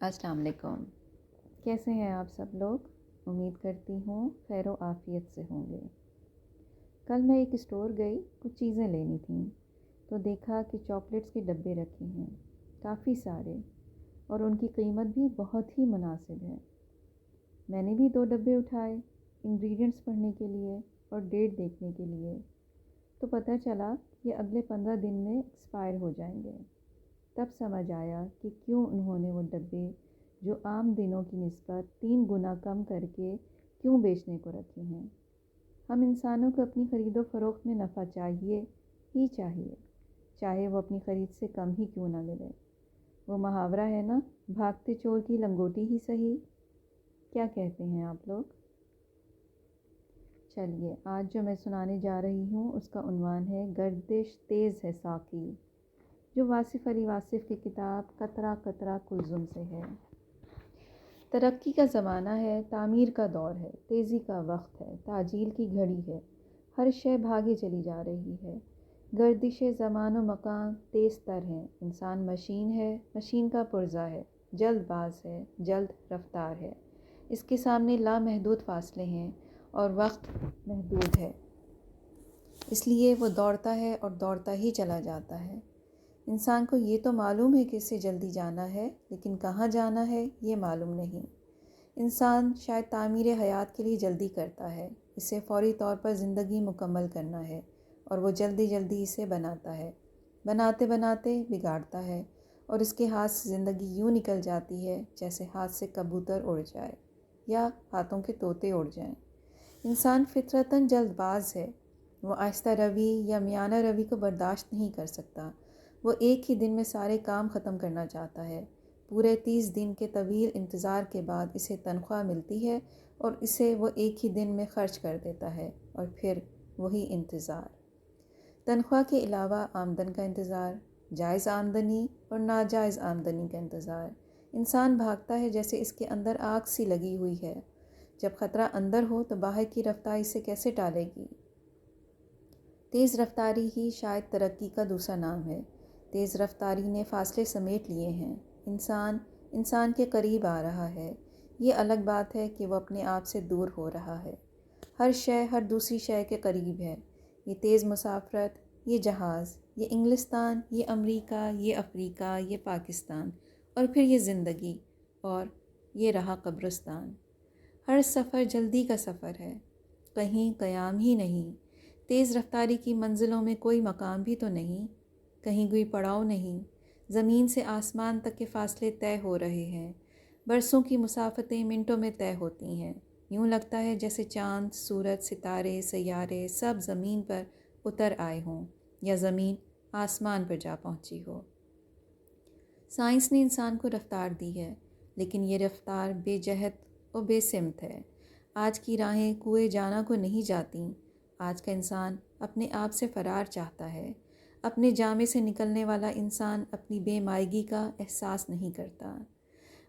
السلام علیکم. کیسے ہیں آپ سب لوگ؟ امید کرتی ہوں خیر و عافیت سے ہوں گے. کل میں ایک اسٹور گئی، کچھ چیزیں لینی تھیں تو دیکھا کہ چاکلیٹس کے ڈبے رکھے ہیں، کافی سارے، اور ان کی قیمت بھی بہت ہی مناسب ہے. میں نے بھی 2 ڈبے اٹھائے انگریڈینٹس پڑھنے کے لیے اور ڈیٹ دیکھنے کے لیے، تو پتہ چلا یہ اگلے 15 دن میں ایکسپائر ہو جائیں گے. تب سمجھ آیا کہ کیوں انہوں نے وہ ڈبے جو عام دنوں کی نسبت 3 گنا کم کر کے کیوں بیچنے کو رکھے ہیں. ہم انسانوں کو اپنی خرید و فروخت میں نفع چاہیے ہی چاہیے، چاہے وہ اپنی خرید سے کم ہی کیوں نہ ملے. وہ محاورہ ہے نا، بھاگتے چور کی لنگوٹی ہی صحیح. کیا کہتے ہیں آپ لوگ؟ چلیے، آج جو میں سنانے جا رہی ہوں اس کا عنوان ہے گردش تیز ہے ساقی، جو واصف علی واصف کی کتاب قطرہ قطرہ کلزم سے ہے. ترقی کا زمانہ ہے، تعمیر کا دور ہے، تیزی کا وقت ہے، تعجیل کی گھڑی ہے، ہر شے بھاگے چلی جا رہی ہے. گردش زمان و مکان تیز تر ہے، انسان مشین ہے، مشین کا پرزہ ہے، جلد باز ہے، جلد رفتار ہے. اس کے سامنے لامحدود فاصلے ہیں اور وقت محدود ہے، اس لیے وہ دوڑتا ہے اور دوڑتا ہی چلا جاتا ہے. انسان کو یہ تو معلوم ہے کہ اسے جلدی جانا ہے، لیکن کہاں جانا ہے یہ معلوم نہیں. انسان شاید تعمیر حیات کے لیے جلدی کرتا ہے، اسے فوری طور پر زندگی مکمل کرنا ہے، اور وہ جلدی جلدی اسے بناتا ہے، بناتے بناتے بگاڑتا ہے، اور اس کے ہاتھ سے زندگی یوں نکل جاتی ہے جیسے ہاتھ سے کبوتر اڑ جائے یا ہاتھوں کے طوطے اڑ جائیں. انسان فطرتاً جلد باز ہے، وہ آہستہ روی یا میانہ روی کو برداشت نہیں کر سکتا. وہ ایک ہی دن میں سارے کام ختم کرنا چاہتا ہے. پورے 30 دن کے طویل انتظار کے بعد اسے تنخواہ ملتی ہے اور اسے وہ ایک ہی دن میں خرچ کر دیتا ہے، اور پھر وہی انتظار. تنخواہ کے علاوہ آمدن کا انتظار، جائز آمدنی اور ناجائز آمدنی کا انتظار. انسان بھاگتا ہے جیسے اس کے اندر آگ سی لگی ہوئی ہے. جب خطرہ اندر ہو تو باہر کی رفتار اسے کیسے ٹالے گی؟ تیز رفتاری ہی شاید ترقی کا دوسرا نام ہے. تیز رفتاری نے فاصلے سمیٹ لیے ہیں. انسان کے قریب آ رہا ہے. یہ الگ بات ہے کہ وہ اپنے آپ سے دور ہو رہا ہے. ہر شے ہر دوسری شے کے قریب ہے. یہ تیز مسافرت، یہ جہاز، یہ انگلستان، یہ امریکہ، یہ افریقہ، یہ پاکستان، اور پھر یہ زندگی، اور یہ رہا قبرستان. ہر سفر جلدی کا سفر ہے، کہیں قیام ہی نہیں. تیز رفتاری کی منزلوں میں کوئی مقام بھی تو نہیں، کہیں کوئی پڑاؤ نہیں. زمین سے آسمان تک کے فاصلے طے ہو رہے ہیں. برسوں کی مسافتیں منٹوں میں طے ہوتی ہیں. یوں لگتا ہے جیسے چاند، سورج، ستارے، سیارے سب زمین پر اتر آئے ہوں، یا زمین آسمان پر جا پہنچی ہو. سائنس نے انسان کو رفتار دی ہے، لیکن یہ رفتار بے جہت و بے سمت ہے. آج کی راہیں کوئے جانا کو نہیں جاتیں. آج کا انسان اپنے آپ سے فرار چاہتا ہے. اپنے جامے سے نکلنے والا انسان اپنی بے مائگی کا احساس نہیں کرتا.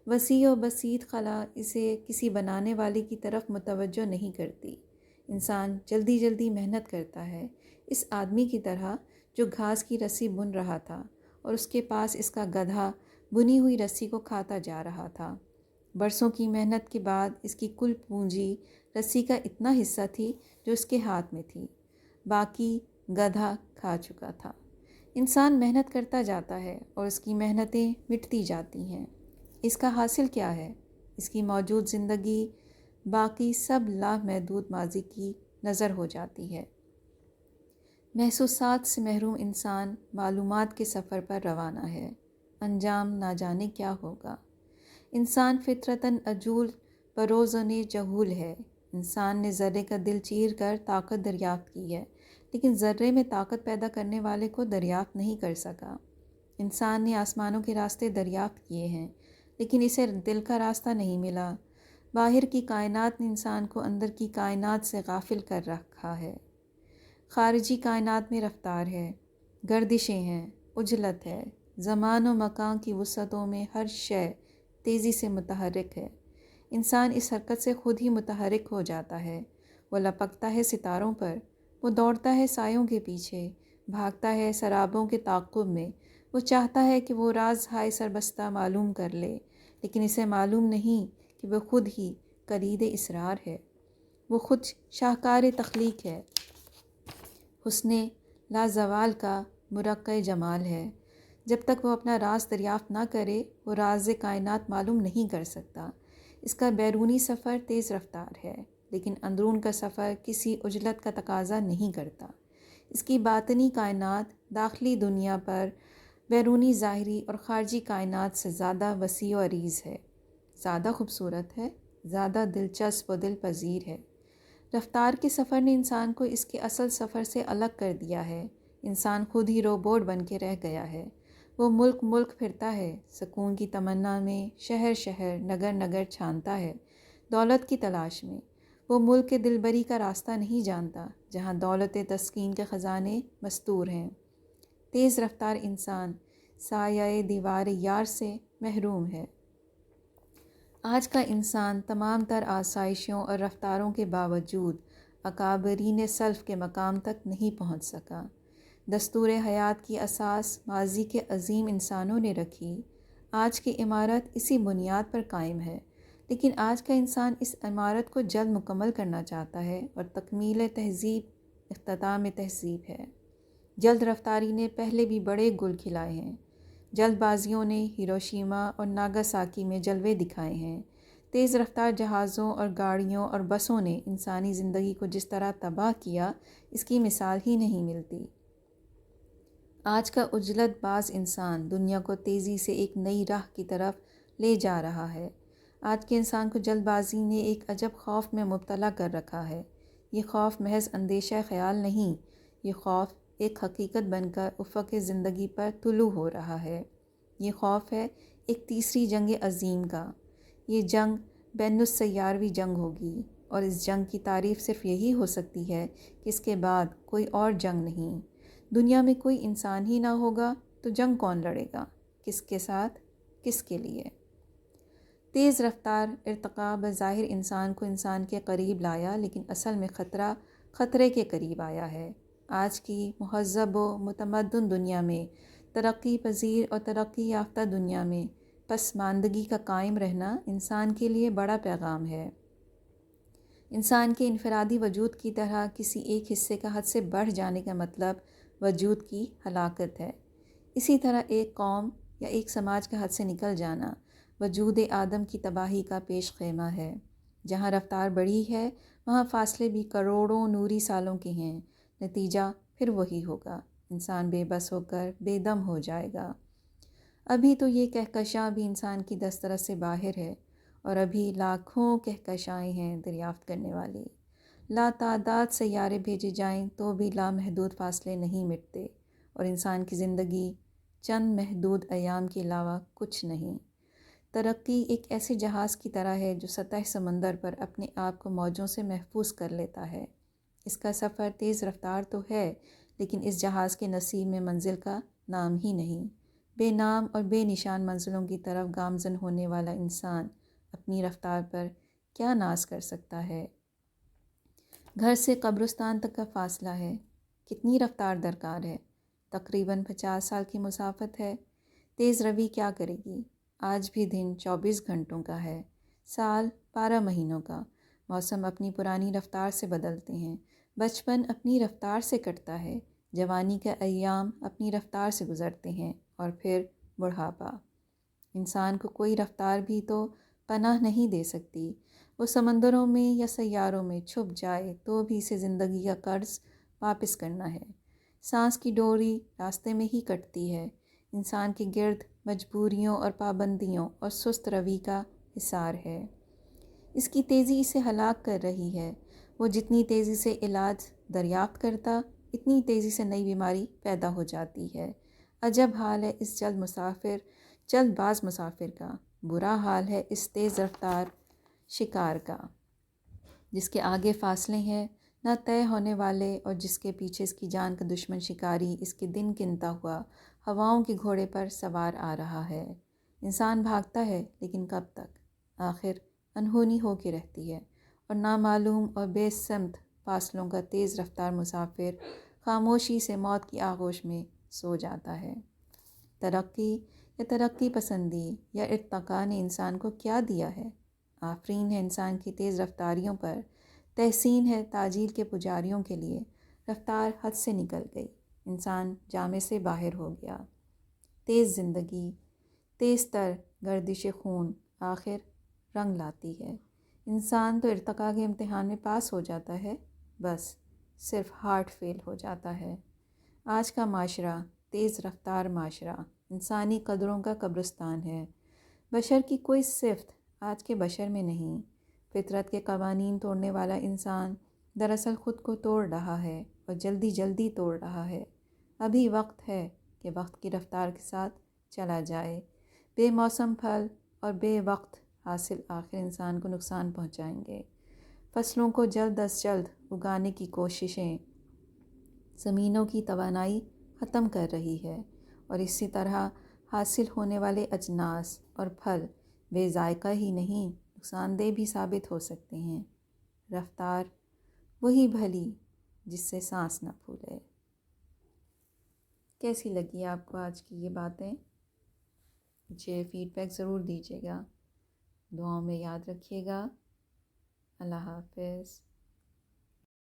وسیع و بسیط خلا اسے کسی بنانے والے کی طرف متوجہ نہیں کرتی. انسان جلدی جلدی محنت کرتا ہے، اس آدمی کی طرح جو گھاس کی رسی بن رہا تھا اور اس کے پاس اس کا گدھا بنی ہوئی رسی کو کھاتا جا رہا تھا. برسوں کی محنت کے بعد اس کی کل پونجی رسی کا اتنا حصہ تھی جو اس کے ہاتھ میں تھی، باقی گدھا کھا چکا تھا. انسان محنت کرتا جاتا ہے اور اس کی محنتیں مٹتی جاتی ہیں. اس کا حاصل کیا ہے؟ اس کی موجود زندگی باقی سب لامحدود ماضی کی نظر ہو جاتی ہے. محسوسات سے محروم انسان معلومات کے سفر پر روانہ ہے. انجام نہ جانے کیا ہوگا. انسان فطرتاً عجول پروزن جہول ہے. انسان نے ذرے کا دل چیر کر طاقت دریافت کی ہے، لیکن ذرے میں طاقت پیدا کرنے والے کو دریافت نہیں کر سکا. انسان نے آسمانوں کے راستے دریافت کیے ہیں، لیکن اسے دل کا راستہ نہیں ملا. باہر کی کائنات نے انسان کو اندر کی کائنات سے غافل کر رکھا ہے. خارجی کائنات میں رفتار ہے، گردشیں ہیں، عجلت ہے. زمان و مکان کی وسعتوں میں ہر شے تیزی سے متحرک ہے. انسان اس حرکت سے خود ہی متحرک ہو جاتا ہے. وہ لپکتا ہے ستاروں پر، وہ دوڑتا ہے سایوں کے پیچھے، بھاگتا ہے سرابوں کے تعاقب میں، وہ چاہتا ہے کہ وہ راز ہائے سربستہ معلوم کر لے، لیکن اسے معلوم نہیں کہ وہ خود ہی کلید اسرار ہے، وہ خود شاہکار تخلیق ہے، حسن لازوال کا مرقع جمال ہے۔ جب تک وہ اپنا راز دریافت نہ کرے وہ راز کائنات معلوم نہیں کر سکتا۔ اس کا بیرونی سفر تیز رفتار ہے، لیکن اندرون کا سفر کسی عجلت کا تقاضا نہیں کرتا۔ اس کی باطنی کائنات داخلی دنیا پر بیرونی ظاہری اور خارجی کائنات سے زیادہ وسیع و عریض ہے، زیادہ خوبصورت ہے، زیادہ دلچسپ و دل پذیر ہے۔ رفتار کے سفر نے انسان کو اس کے اصل سفر سے الگ کر دیا ہے۔ انسان خود ہی روبوٹ بن کے رہ گیا ہے۔ وہ ملک ملک پھرتا ہے، سکون کی تمنا میں شہر شہر نگر نگر چھانتا ہے، دولت کی تلاش میں۔ وہ ملک کے دلبری کا راستہ نہیں جانتا جہاں دولت تسکین کے خزانے مستور ہیں۔ تیز رفتار انسان سایہ دیوار یار سے محروم ہے۔ آج کا انسان تمام تر آسائشوں اور رفتاروں کے باوجود اکابرین سلف کے مقام تک نہیں پہنچ سکا۔ دستور حیات کی اساس ماضی کے عظیم انسانوں نے رکھی۔ آج کی عمارت اسی بنیاد پر قائم ہے، لیکن آج کا انسان اس عمارت کو جلد مکمل کرنا چاہتا ہے، اور تکمیل تہذیب اختتام تہذیب ہے۔ جلد رفتاری نے پہلے بھی بڑے گل کھلائے ہیں، جلد بازیوں نے ہیروشیما اور ناگاساکی میں جلوے دکھائے ہیں۔ تیز رفتار جہازوں اور گاڑیوں اور بسوں نے انسانی زندگی کو جس طرح تباہ کیا، اس کی مثال ہی نہیں ملتی۔ آج کا عجلت باز انسان دنیا کو تیزی سے ایک نئی راہ کی طرف لے جا رہا ہے۔ آج کے انسان کو جلد بازی نے ایک عجب خوف میں مبتلا کر رکھا ہے۔ یہ خوف محض اندیشہ خیال نہیں، یہ خوف ایک حقیقت بن کر افق زندگی پر طلوع ہو رہا ہے۔ یہ خوف ہے ایک تیسری جنگ عظیم کا۔ یہ جنگ بین السیاروی جنگ ہوگی، اور اس جنگ کی تعریف صرف یہی ہو سکتی ہے کہ اس کے بعد کوئی اور جنگ نہیں۔ دنیا میں کوئی انسان ہی نہ ہوگا تو جنگ کون لڑے گا؟ کس کے ساتھ؟ کس کے لیے؟ تیز رفتار ارتقا بظاہر انسان کو انسان کے قریب لایا، لیکن اصل میں خطرے کے قریب آیا ہے۔ آج کی مہذب و متمدن دنیا میں، ترقی پذیر اور ترقی یافتہ دنیا میں پسماندگی کا قائم رہنا انسان کے لیے بڑا پیغام ہے۔ انسان کے انفرادی وجود کی طرح کسی ایک حصے کا حد سے بڑھ جانے کا مطلب وجود کی ہلاکت ہے۔ اسی طرح ایک قوم یا ایک سماج کا حد سے نکل جانا وجود آدم کی تباہی کا پیش خیمہ ہے۔ جہاں رفتار بڑھی ہے وہاں فاصلے بھی کروڑوں نوری سالوں کے ہیں۔ نتیجہ پھر وہی ہوگا، انسان بے بس ہو کر بے دم ہو جائے گا۔ ابھی تو یہ کہکشاں بھی انسان کی دسترس سے باہر ہے، اور ابھی لاکھوں کہکشائیں ہیں دریافت کرنے والی۔ لا تعداد سیارے بھیجے جائیں تو بھی لامحدود فاصلے نہیں مٹتے، اور انسان کی زندگی چند محدود ایام کے علاوہ کچھ نہیں۔ ترقی ایک ایسے جہاز کی طرح ہے جو سطح سمندر پر اپنے آپ کو موجوں سے محفوظ کر لیتا ہے۔ اس کا سفر تیز رفتار تو ہے، لیکن اس جہاز کے نصیب میں منزل کا نام ہی نہیں۔ بے نام اور بے نشان منزلوں کی طرف گامزن ہونے والا انسان اپنی رفتار پر کیا ناز کر سکتا ہے؟ گھر سے قبرستان تک کا فاصلہ ہے، کتنی رفتار درکار ہے؟ تقریباً 50 سال کی مسافت ہے۔ تیز روی کیا کرے گی؟ آج بھی دن 24 گھنٹوں کا ہے، سال 12 مہینوں کا۔ موسم اپنی پرانی رفتار سے بدلتے ہیں، بچپن اپنی رفتار سے کٹتا ہے، جوانی کے ایام اپنی رفتار سے گزرتے ہیں، اور پھر بڑھاپا۔ انسان کو کوئی رفتار بھی تو پناہ نہیں دے سکتی۔ وہ سمندروں میں یا سیاروں میں چھپ جائے تو بھی اسے زندگی کا قرض واپس کرنا ہے۔ سانس کی ڈوری راستے میں ہی کٹتی ہے۔ انسان کے گرد مجبوریوں اور پابندیوں اور سست روی کا حصار ہے۔ اس کی تیزی اسے ہلاک کر رہی ہے۔ وہ جتنی تیزی سے علاج دریافت کرتا، اتنی تیزی سے نئی بیماری پیدا ہو جاتی ہے۔ عجب حال ہے اس جلد باز مسافر کا، برا حال ہے اس تیز رفتار شکار کا، جس کے آگے فاصلے ہیں نہ طے ہونے والے، اور جس کے پیچھے اس کی جان کا دشمن شکاری اس کے دن گنتا ہوا ہواؤں کے گھوڑے پر سوار آ رہا ہے۔ انسان بھاگتا ہے، لیکن کب تک؟ آخر انہونی ہو کے رہتی ہے، اور نامعلوم اور بے سمت فاصلوں کا تیز رفتار مسافر خاموشی سے موت کی آغوش میں سو جاتا ہے۔ ترقی یا ترقی پسندی یا ارتقاء نے انسان کو کیا دیا ہے؟ آفرین ہے انسان کی تیز رفتاریوں پر، تحسین ہے تاجیل کے پجاریوں کے لیے۔ رفتار حد سے نکل گئی، انسان جامے سے باہر ہو گیا۔ تیز زندگی، تیز تر گردش خون آخر رنگ لاتی ہے۔ انسان تو ارتقاء کے امتحان میں پاس ہو جاتا ہے، بس صرف ہارٹ فیل ہو جاتا ہے۔ آج کا معاشرہ تیز رفتار معاشرہ، انسانی قدروں کا قبرستان ہے۔ بشر کی کوئی صفت آج کے بشر میں نہیں۔ فطرت کے قوانین توڑنے والا انسان دراصل خود کو توڑ رہا ہے اور جلدی جلدی توڑ رہا ہے۔ ابھی وقت ہے کہ وقت کی رفتار کے ساتھ چلا جائے۔ بے موسم پھل اور بے وقت حاصل آخر انسان کو نقصان پہنچائیں گے۔ فصلوں کو جلد از جلد اگانے کی کوششیں زمینوں کی توانائی ختم کر رہی ہے، اور اسی طرح حاصل ہونے والے اجناس اور پھل بے ذائقہ ہی نہیں، نقصان دہ بھی ثابت ہو سکتے ہیں۔ رفتار وہی بھلی جس سے سانس نہ پھولے۔ کیسی لگی آپ کو آج کی یہ باتیں؟ مجھے فیڈ بیک ضرور دیجیے گا، دعاؤں میں یاد رکھیے گا۔ اللہ حافظ۔